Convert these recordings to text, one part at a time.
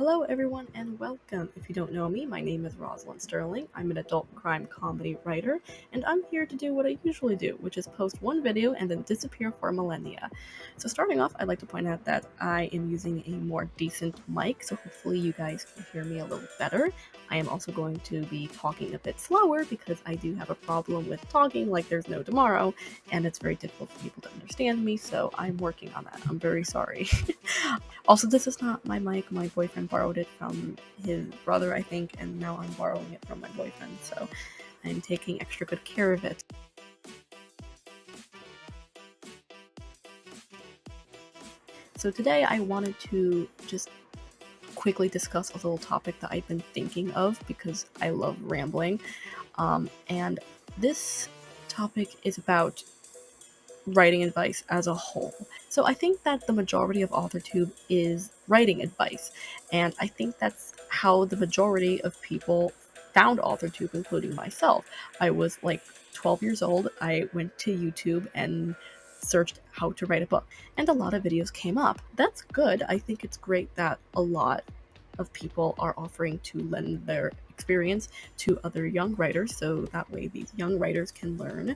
Hello everyone and welcome. If you don't know me, my name is Rosalind Sterling. I'm an adult crime comedy writer, and I'm here to do what I usually do, which is post one video and then disappear for millennia. So starting off, I'd like to point out that I am using a more decent mic, so hopefully you guys can hear me a little better. I am also going to be talking a bit slower because I do have a problem with talking like there's no tomorrow, and it's very difficult for people to understand me, so I'm working on that. I'm very sorry. Also, this is not my mic. My boyfriend borrowed it from his brother, I think, and now I'm borrowing it from my boyfriend, so I'm taking extra good care of it. So today I wanted to just quickly discuss a little topic that I've been thinking of because I love rambling. And this topic is about writing advice as a whole. So I think that the majority of Authortube is writing advice, and I think that's how the majority of people found Authortube, including myself. I was like 12 years old, I went to YouTube and searched how to write a book, and a lot of videos came up. That's good. I think it's great that a lot of people are offering to lend their experience to other young writers, so that way these young writers can learn,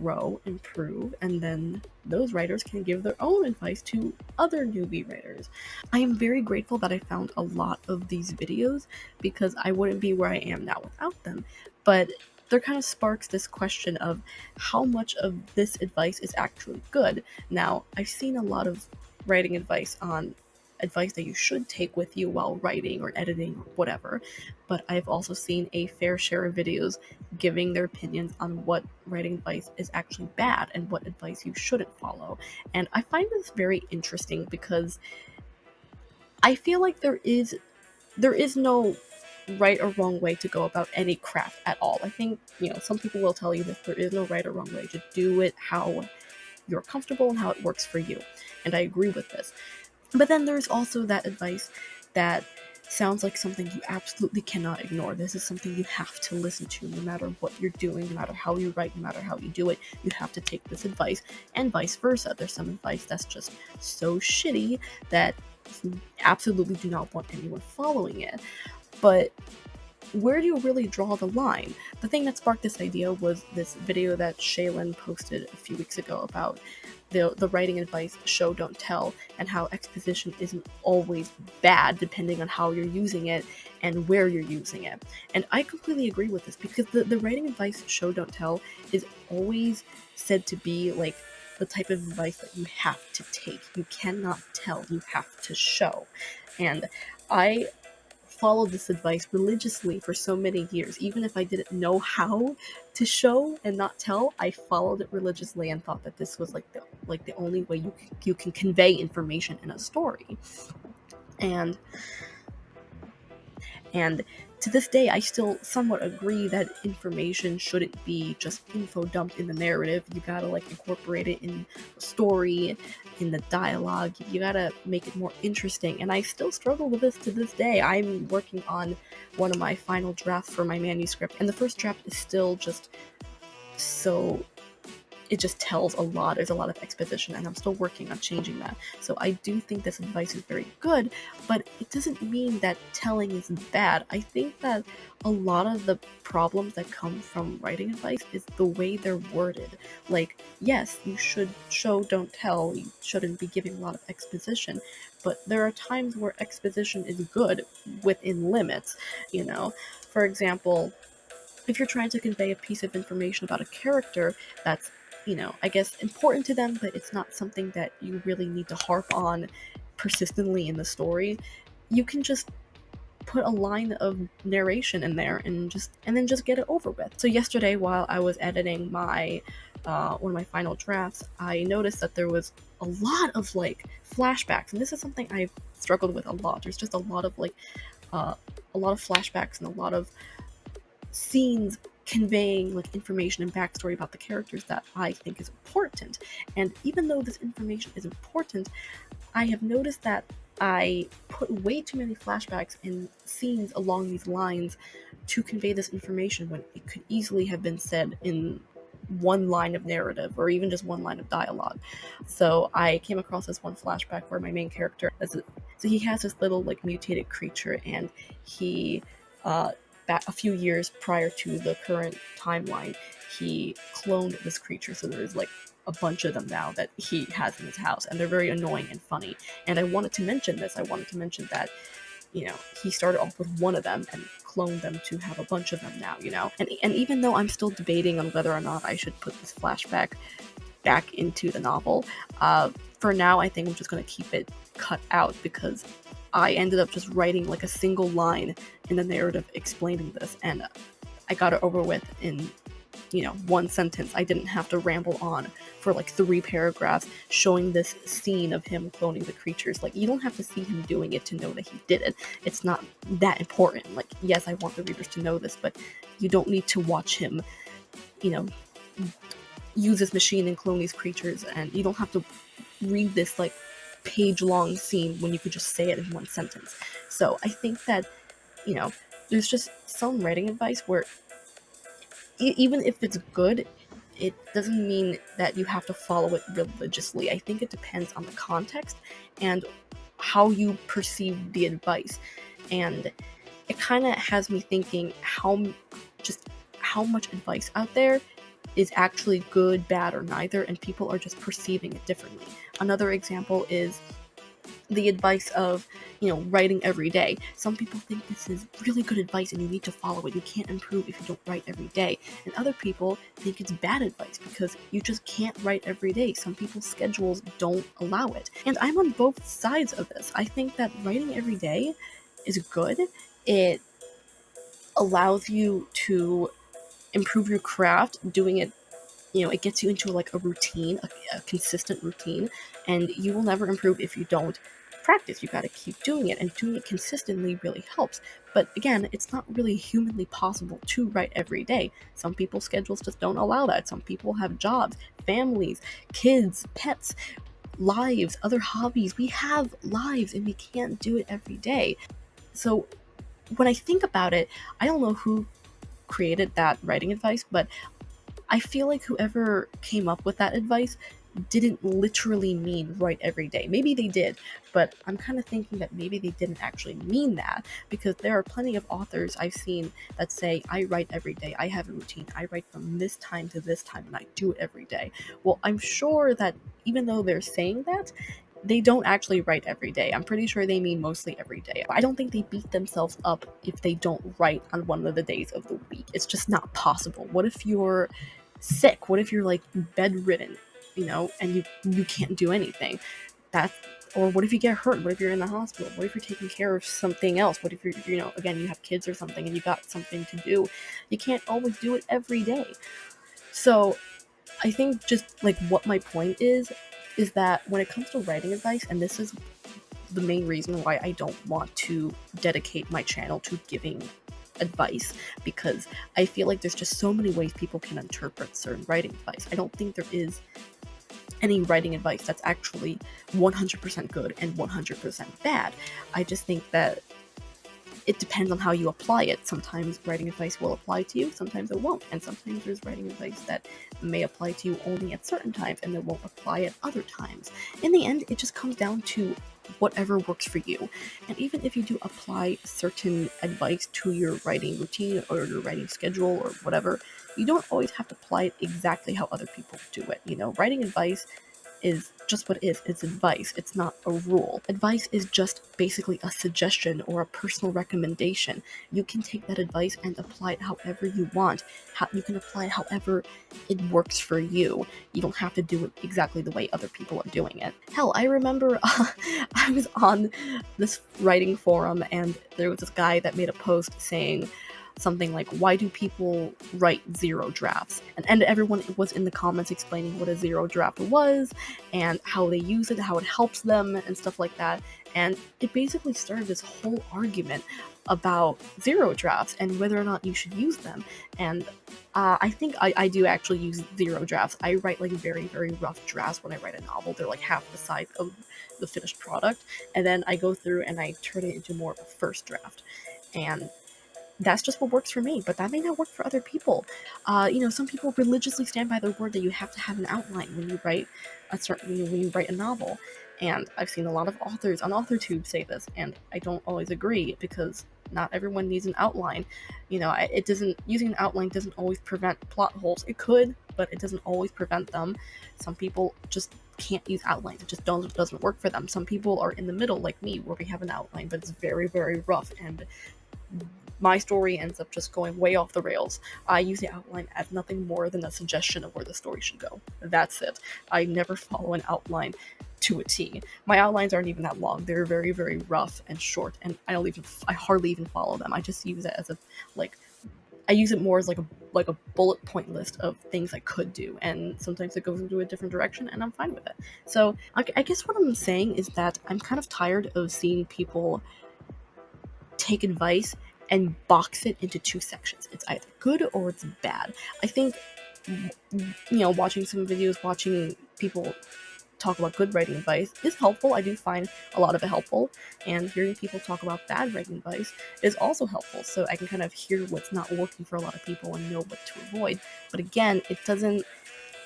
grow, improve, and then those writers can give their own advice to other newbie writers. I am very grateful that I found a lot of these videos because I wouldn't be where I am now without them. But there kind of sparks this question of how much of this advice is actually good. Now, I've seen a lot of writing advice on advice that you should take with you while writing or editing or whatever, but I've also seen a fair share of videos giving their opinions on what writing advice is actually bad and what advice you shouldn't follow. And I find this very interesting because I feel like there is no right or wrong way to go about any craft at all. I think, some people will tell you that there is no right or wrong way. Just do it how you're comfortable and how it works for you. And I agree with this. But then there's also that advice that sounds like something you absolutely cannot ignore. This is something you have to listen to no matter what you're doing, no matter how you write, no matter how you do it. You have to take this advice, and vice versa. There's some advice that's just so shitty that you absolutely do not want anyone following it. But where do you really draw the line? The thing that sparked this idea was this video that Shaylin posted a few weeks ago about the writing advice show don't tell, and how exposition isn't always bad depending on how you're using it and where you're using it. And I completely agree with this because the writing advice show don't tell is always said to be like the type of advice that you have to take. You cannot tell, you have to show. And I followed this advice religiously for so many years. Even if I didn't know how to show and not tell, I followed it religiously and thought that this was like the only way you can convey information in a story. And to this day, I still somewhat agree that information shouldn't be just info dumped in the narrative. You gotta incorporate it in the story, in the dialogue. You gotta make it more interesting. And I still struggle with this to this day. I'm working on one of my final drafts for my manuscript, and the first draft is still just so. It just tells a lot. There's a lot of exposition, and I'm still working on changing that. So I do think this advice is very good, but it doesn't mean that telling is bad. I think that a lot of the problems that come from writing advice is the way they're worded. Like, yes, you should show, don't tell. You shouldn't be giving a lot of exposition, but there are times where exposition is good within limits, For example, if you're trying to convey a piece of information about a character that's, I guess important to them, but it's not something that you really need to harp on persistently in the story, you can just put a line of narration in there and then just get it over with. So yesterday, while I was editing my one of my final drafts, I noticed that there was a lot of flashbacks, and this is something I've struggled with a lot. There's just a lot of flashbacks and a lot of scenes conveying information and backstory about the characters that I think is important. And even though this information is important, I have noticed that I put way too many flashbacks and scenes along these lines to convey this information when it could easily have been said in one line of narrative or even just one line of dialogue. So I came across this one flashback where my main character, as So he has this little like mutated creature, and he back a few years prior to the current timeline, he cloned this creature. So there's like a bunch of them now that he has in his house, and they're very annoying and funny. And I wanted to mention this. I wanted to mention that, you know, he started off with one of them and cloned them to have a bunch of them now, you know. And even though I'm still debating on whether or not I should put this flashback back into the novel, for now I think I'm just going to keep it cut out, because I ended up just writing like a single line in the narrative explaining this, and I got it over with in, you know, one sentence. I didn't have to ramble on for like 3 paragraphs showing this scene of him cloning the creatures. Like, you don't have to see him doing it to know that he did it. It's not that important. Like, yes, I want the readers to know this, but you don't need to watch him, you know, use this machine and clone these creatures, and you don't have to read this like page-long scene when you could just say it in one sentence. So I think that, you know, there's just some writing advice where even if it's good, it doesn't mean that you have to follow it religiously. I think it depends on the context and how you perceive the advice. And it kind of has me thinking how much advice out there is actually good, bad, or neither, and people are just perceiving it differently. Another example is the advice of, you know, writing every day. Some people think this is really good advice and you need to follow it. You can't improve if you don't write every day. And other people think it's bad advice because you just can't write every day. Some people's schedules don't allow it. And I'm on both sides of this. I think that writing every day is good. It allows you to improve your craft. Doing it, you know, it gets you into like a routine, a consistent routine, and you will never improve if you don't practice. You got to keep doing it, and doing it consistently really helps. But again, it's not really humanly possible to write every day. Some people's schedules just don't allow that. Some people have jobs, families, kids, pets, lives, other hobbies. We have lives and we can't do it every day. So when I think about it, I don't know who created that writing advice, but I feel like whoever came up with that advice didn't literally mean write every day. Maybe they did, but I'm kind of thinking that maybe they didn't actually mean that, because there are plenty of authors I've seen that say, I write every day, I have a routine, I write from this time to this time, and I do it every day. Well, I'm sure that even though they're saying that, they don't actually write every day. I'm pretty sure they mean mostly every day. I don't think they beat themselves up if they don't write on one of the days of the week. It's just not possible. What if you're sick? What if you're like bedridden, you know, and you can't do anything? Or what if you get hurt? What if you're in the hospital? What if you're taking care of something else? What if you're, you know, again, you have kids or something and you got something to do? You can't always do it every day. So I think just like what my point is that when it comes to writing advice, and this is the main reason why I don't want to dedicate my channel to giving advice, because I feel like there's just so many ways people can interpret certain writing advice. I don't think there is any writing advice that's actually 100% good and 100% bad. I just think that it depends on how you apply it. Sometimes writing advice will apply to you, sometimes it won't. And sometimes there's writing advice that may apply to you only at certain times and it won't apply at other times. In the end, it just comes down to whatever works for you. And even if you do apply certain advice to your writing routine or your writing schedule or whatever, you don't always have to apply it exactly how other people do it. You know, writing advice is just what it is. It's advice. It's not a rule. Advice is just basically a suggestion or a personal recommendation. You can take that advice and apply it however you want. You can apply it however it works for you. You don't have to do it exactly the way other people are doing it. Hell, I remember I was on this writing forum and there was this guy that made a post saying something like, why do people write 0 drafts? And everyone was in the comments explaining what a 0 draft was and how they use it, how it helps them and stuff like that. And it basically started this whole argument about 0 drafts and whether or not you should use them. And I think I do actually use 0 drafts. I write like very, very rough drafts when I write a novel. They're like half the size of the finished product. And then I go through and I turn it into more of a first draft. And that's just what works for me, but that may not work for other people. You know, some people religiously stand by their word that you have to have an outline when you write when you write a novel. And I've seen a lot of authors on Authortube say this, and I don't always agree, because not everyone needs an outline. It doesn't, using an outline doesn't always prevent plot holes. It could, but it doesn't always prevent them. Some people just can't use outlines. It just doesn't work for them. Some people are in the middle, like me, where we have an outline, but it's very, very rough, and my story ends up just going way off the rails. I use the outline as nothing more than a suggestion of where the story should go. That's it. I never follow an outline to a T. My outlines aren't even that long. They're very, very rough and short, and I hardly even follow them. I just use it as I use it more as like a bullet point list of things I could do, and sometimes it goes into a different direction, and I'm fine with it. So I guess what I'm saying is that I'm kind of tired of seeing people take advice and box it into two sections. It's either good or it's bad. I think, watching some videos, watching people talk about good writing advice is helpful. I do find a lot of it helpful, and hearing people talk about bad writing advice is also helpful, so I can kind of hear what's not working for a lot of people and know what to avoid. But again, it doesn't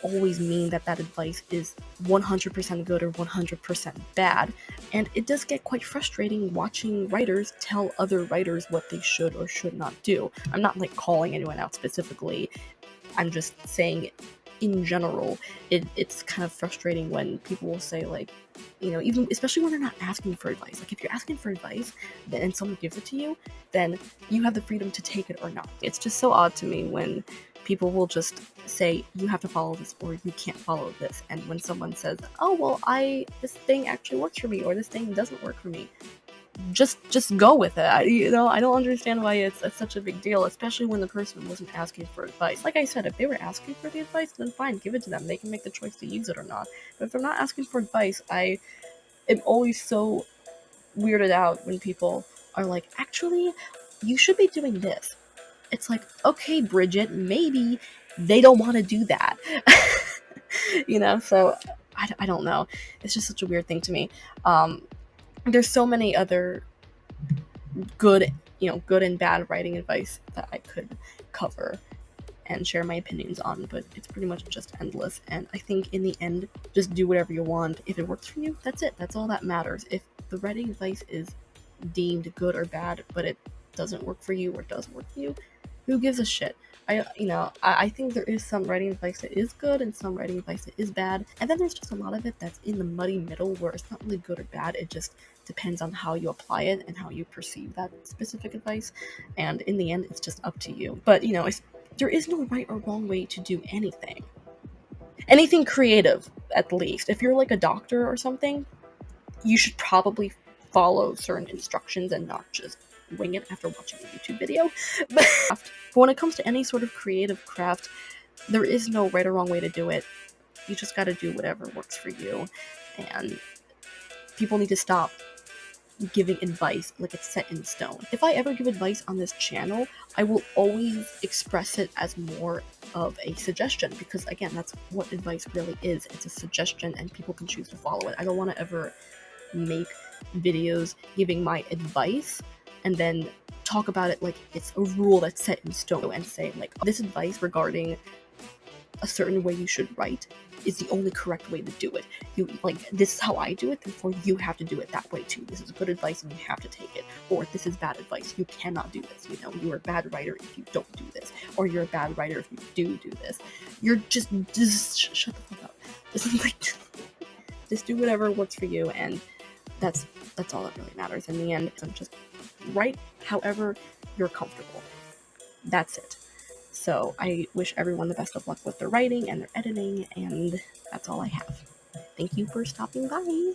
always mean that advice is 100% good or 100% bad, and it does get quite frustrating watching writers tell other writers what they should or should not do. I'm not calling anyone out specifically, I'm just saying in general, it's kind of frustrating when people will say even especially when they're not asking for advice. If you're asking for advice and someone gives it to you, then you have the freedom to take it or not. It's just so odd to me when people will just say you have to follow this or you can't follow this, and when someone says, oh well, this thing actually works for me or this thing doesn't work for me, just go with it. I don't understand why it's such a big deal, especially when the person wasn't asking for advice. Like I said, if they were asking for the advice, then fine, give it to them. They can make the choice to use it or not. But if they're not asking for advice, I am always so weirded out when people are like, actually, you should be doing this. It's like, okay, Bridget, maybe they don't want to do that. So I don't know. It's just such a weird thing to me. There's so many other good and bad writing advice that I could cover and share my opinions on, but it's pretty much just endless. And I think in the end, just do whatever you want. If it works for you, that's it. That's all that matters. If the writing advice is deemed good or bad, but it doesn't work for you or does work for you, who gives a shit? I think there is some writing advice that is good and some writing advice that is bad, and then there's just a lot of it that's in the muddy middle where it's not really good or bad. It just depends on how you apply it and how you perceive that specific advice, and in the end, it's just up to you. But there is no right or wrong way to do anything creative. At least if you're a doctor or something, you should probably follow certain instructions and not just wing it after watching a YouTube video. But when it comes to any sort of creative craft, there is no right or wrong way to do it. You just gotta do whatever works for you, and people need to stop giving advice like it's set in stone. If I ever give advice on this channel, I will always express it as more of a suggestion, because again, that's what advice really is. It's a suggestion and people can choose to follow it. I don't want to ever make videos giving my advice and then talk about it like it's a rule that's set in stone and say this advice regarding a certain way you should write is the only correct way to do it. This is how I do it, therefore you have to do it that way too. This is good advice and you have to take it. Or this is bad advice, you cannot do this. You're a bad writer if you don't do this. Or you're a bad writer if you do this. You're just shut the fuck up. Just do whatever works for you, and that's all that really matters in the end. So just write however you're comfortable. That's it. So I wish everyone the best of luck with their writing and their editing, and that's all I have. Thank you for stopping by.